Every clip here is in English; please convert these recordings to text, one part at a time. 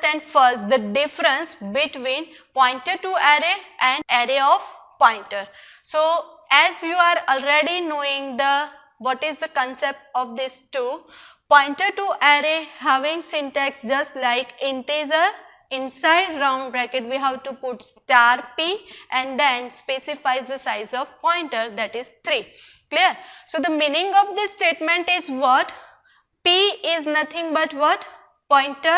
understand first the difference between pointer to array and array of pointer. So as you are already knowing what is the concept of these two, pointer to array having syntax just like integer, inside round bracket we have to put star p and then specifies the size of pointer, that is 3. Clear? So the meaning of this statement is what? P is nothing but what? Pointer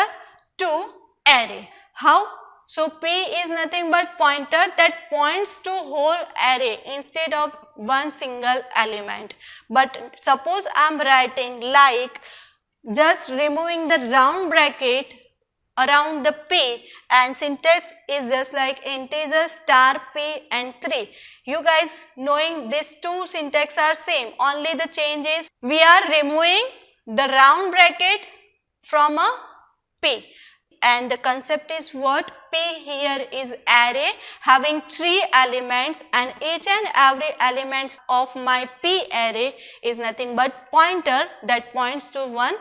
to array. How? So P is nothing but pointer that points to whole array instead of one single element. But suppose I am writing like just removing the round bracket around the P and syntax is just like integer star P and 3. You guys knowing these two syntax are same, only the change is we are removing the round bracket from a P. And the concept is what? P here is array having 3 elements and each and every element of my P array is nothing but pointer that points to one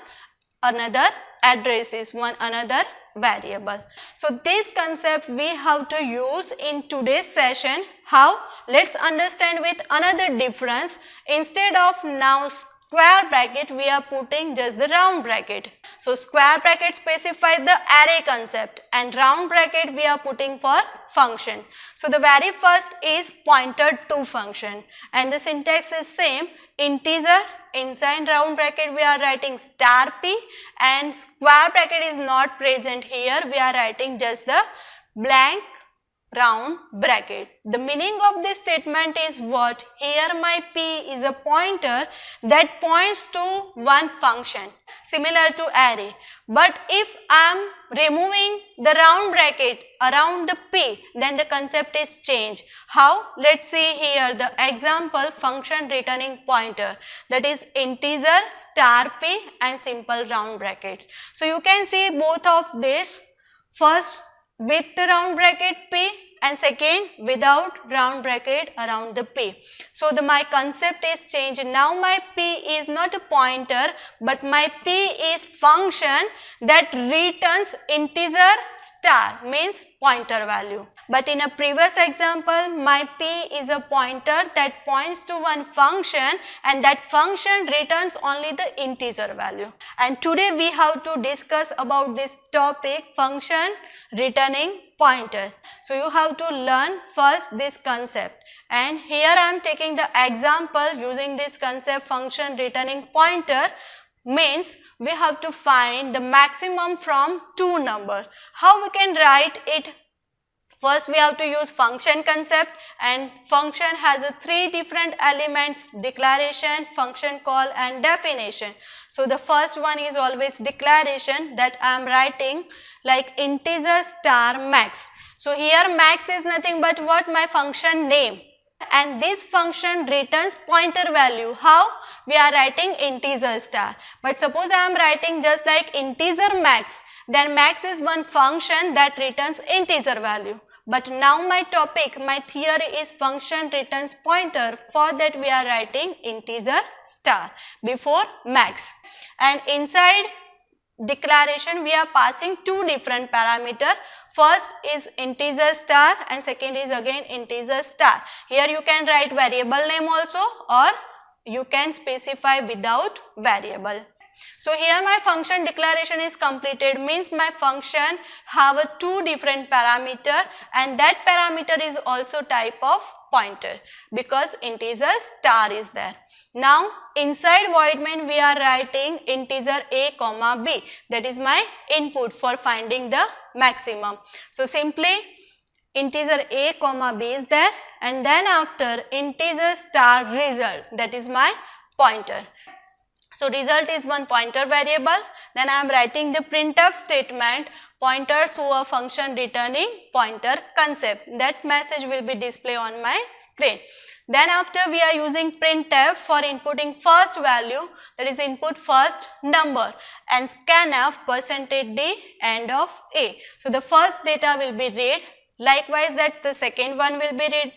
another addresses, one another variable. So this concept we have to use in today's session. How? Let's understand with another difference. Instead of now square bracket we are putting just the round bracket. So square bracket specifies the array concept and round bracket we are putting for function. So the very first is pointer to function and the syntax is same, integer, inside round bracket we are writing star p and square bracket is not present here, we are writing just the blank round bracket. The meaning of this statement is what? Here my P is a pointer that points to one function similar to array. But if I am removing the round bracket around the P, then the concept is changed. How? Let's see here the example function returning pointer, that is integer star P and simple round brackets. So you can see both of this, first with the round bracket P and second without round bracket around the P. So my concept is changed. Now my P is not a pointer but my P is function that returns integer star, means pointer value. But in a previous example my P is a pointer that points to one function and that function returns only the integer value. And today we have to discuss about this topic, function returning pointer. So you have to learn first this concept, and here I am taking the example using this concept function returning pointer. Means we have to find the maximum from two number. How we can write it? First we have to use function concept, and function has a 3 different elements: declaration, function call and definition. So the first one is always declaration, that I am writing like integer star max. So here max is nothing but what? My function name, and this function returns pointer value. How? We are writing integer star. But suppose I am writing just like integer max, then max is one function that returns integer value. But now my topic, my theory is function returns pointer. For that we are writing integer star before max. And inside declaration we are passing 2 different parameter. First is integer star and second is again integer star. Here you can write variable name also, or you can specify without variable. So here my function declaration is completed, means my function have a 2 different parameter and that parameter is also type of pointer because integer star is there. Now inside void main we are writing integer a comma b, that is my input for finding the maximum. So simply integer a comma b is there, and then after integer star result, that is my pointer. So result is one pointer variable. Then I am writing the printf statement, pointer to a function returning pointer concept. That message will be displayed on my screen. Then after we are using printf for inputting first value, that is input first number, and scanf %d end of a. So the first data will be read. Likewise that the second one will be read.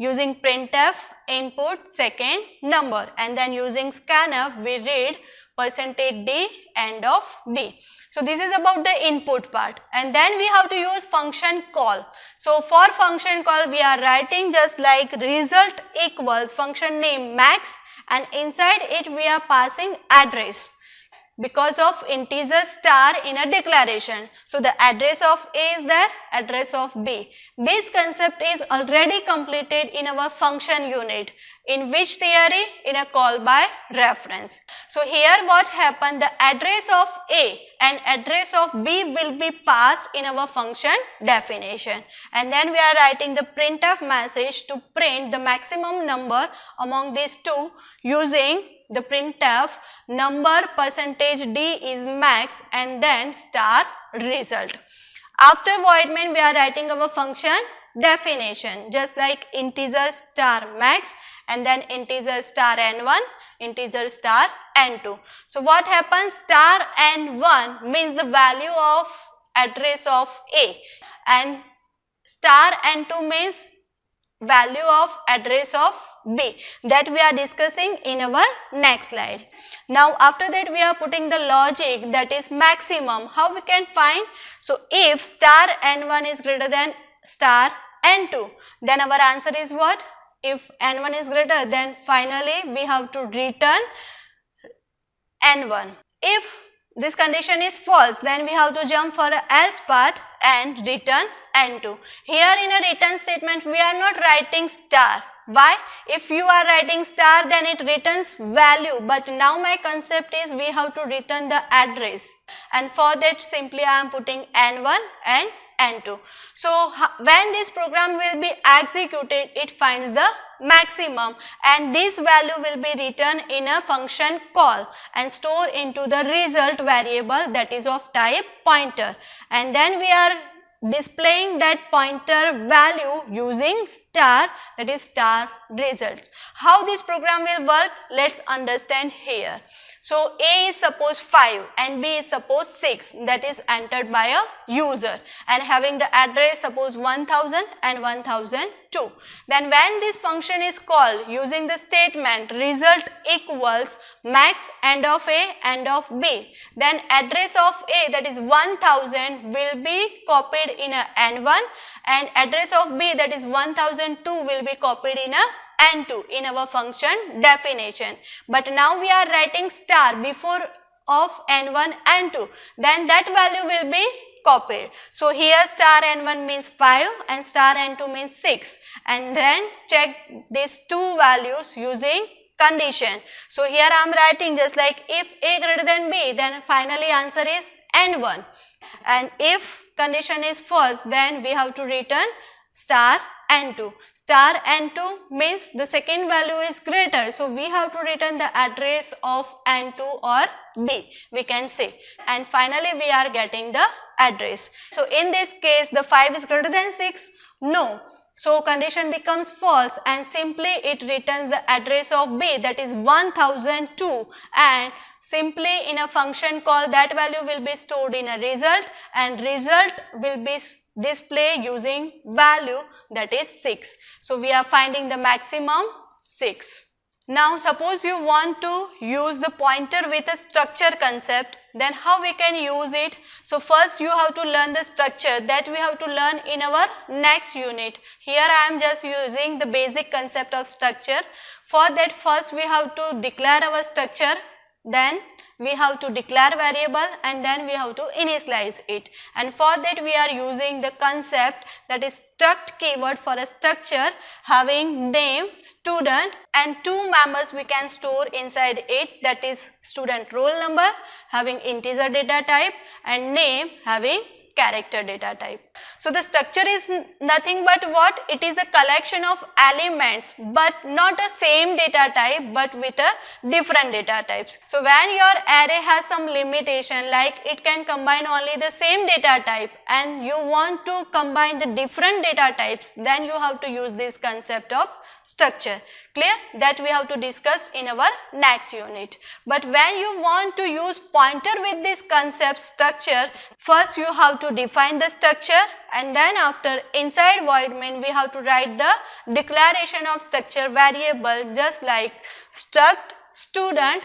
Using printf input second number, and then using scanf we read %d end of d. So this is about the input part, and then we have to use function call. So for function call we are writing just like result equals function name max, and inside it we are passing address because of integer star in a declaration. So the address of A is there, address of B. This concept is already completed in our function unit. In which theory? In a call by reference. So here what happened, the address of A and address of B will be passed in our function definition, and then we are writing the printf message to print the maximum number among these two using the printf number %d is max and then star result. After void main we are writing our function definition just like integer star max and then integer star n1, integer star n2. So what happens, star n1 means the value of address of A and star n2 means value of address of B, that we are discussing in our next slide. Now after that we are putting the logic, that is maximum. How we can find? So if star n1 is greater than star n2, then our answer is what? If n1 is greater, then finally we have to return n1. If this condition is false, then we have to jump for a else part and return n2. Here in a return statement we are not writing star. Why? If you are writing star, then it returns value, but now my concept is we have to return the address, and for that simply I am putting n1 and n2. So when this program will be executed, it finds the maximum and this value will be returned in a function call and store into the result variable that is of type pointer, and then we are displaying that pointer value using star, that is star results. How this program will work, let's understand here. So A is suppose 5 and B is suppose 6, that is entered by a user, and having the address suppose 1000 and 1002. Then when this function is called using the statement result equals max end of A end of B, then address of A, that is 1000, will be copied in a n1 and address of B, that is 1002, will be copied in a n2 in our function definition. But now we are writing star before of n1 n2, then that value will be copied. So here star n1 means 5 and star n2 means 6, and then check these two values using condition. So here I am writing just like if A greater than B, then finally answer is n1, and if condition is false, then we have to return star n2. Star n2 means the second value is greater, so we have to return the address of n2 or B, we can say, and finally we are getting the address. So in this case the 5 is greater than 6, no, so condition becomes false and simply it returns the address of B, that is 1002, and simply in a function call that value will be stored in a result and result will be display using value, that is 6. So we are finding the maximum 6. Now suppose you want to use the pointer with a structure concept, then how we can use it? So first you have to learn the structure that we have to learn in our next unit. Here I am just using the basic concept of structure. For that first we have to declare our structure, then we have to declare variable, and then we have to initialize it, and for that we are using the concept that is struct keyword for a structure having name, student, and two members we can store inside it, that is student roll number having integer data type and name having character data type. So the structure is nothing but what? It is a collection of elements but not a same data type but with a different data types. So when your array has some limitation like it can combine only the same data type and you want to combine the different data types, then you have to use this concept of structure. Clear? That we have to discuss in our next unit. But when you want to use pointer with this concept structure, first you have to define the structure, and then after inside void main we have to write the declaration of structure variable just like struct student,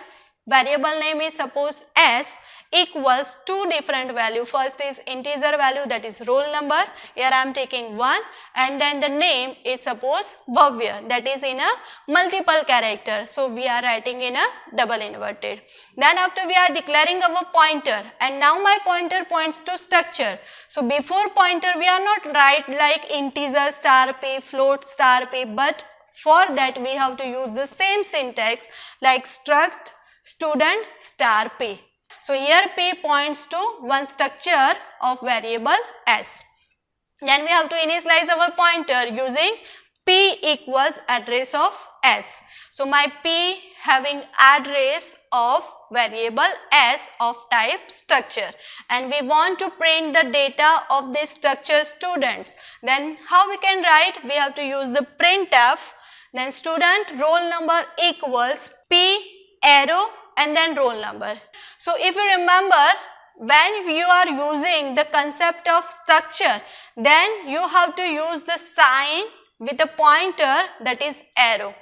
variable name is suppose S, equals two different value. First is integer value, that is roll number. Here I am taking 1, and then the name is suppose Bhavya, that is in a multiple character. So we are writing in a double inverted. Then after we are declaring our pointer, and now my pointer points to structure. So before pointer we are not write like integer star p, float star p, but for that we have to use the same syntax like struct student star p. So here p points to one structure of variable s. Then we have to initialize our pointer using p equals address of s. So my p having address of variable s of type structure, and we want to print the data of this structure students. Then how we can write? We have to use the printf, then student roll number equals p arrow and then roll number. So if you remember, when you are using the concept of structure, then you have to use the sign with a pointer, that is arrow.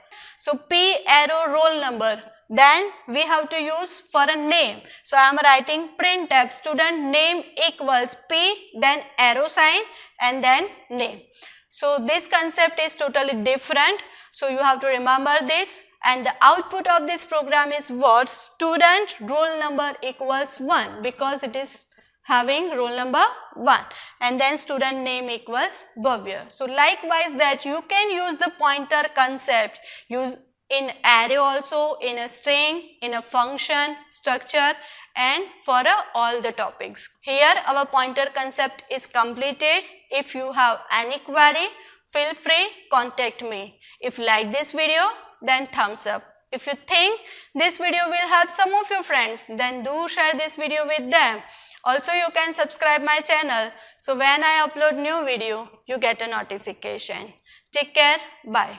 So p arrow roll number. Then we have to use for a name. So I am writing printf student name equals p, then arrow sign and then name. So this concept is totally different. So you have to remember this, and the output of this program is what? Student roll number equals 1, because it is having roll number 1, and then student name equals Bhavya. So likewise that you can use the pointer concept use in array also, in a string, in a function, structure, and for all the topics. Here our pointer concept is completed. If you have any query, feel free, contact me. If you like this video, then thumbs up. If you think this video will help some of your friends, then do share this video with them. Also you can subscribe my channel, so when I upload new video, you get a notification. Take care, bye.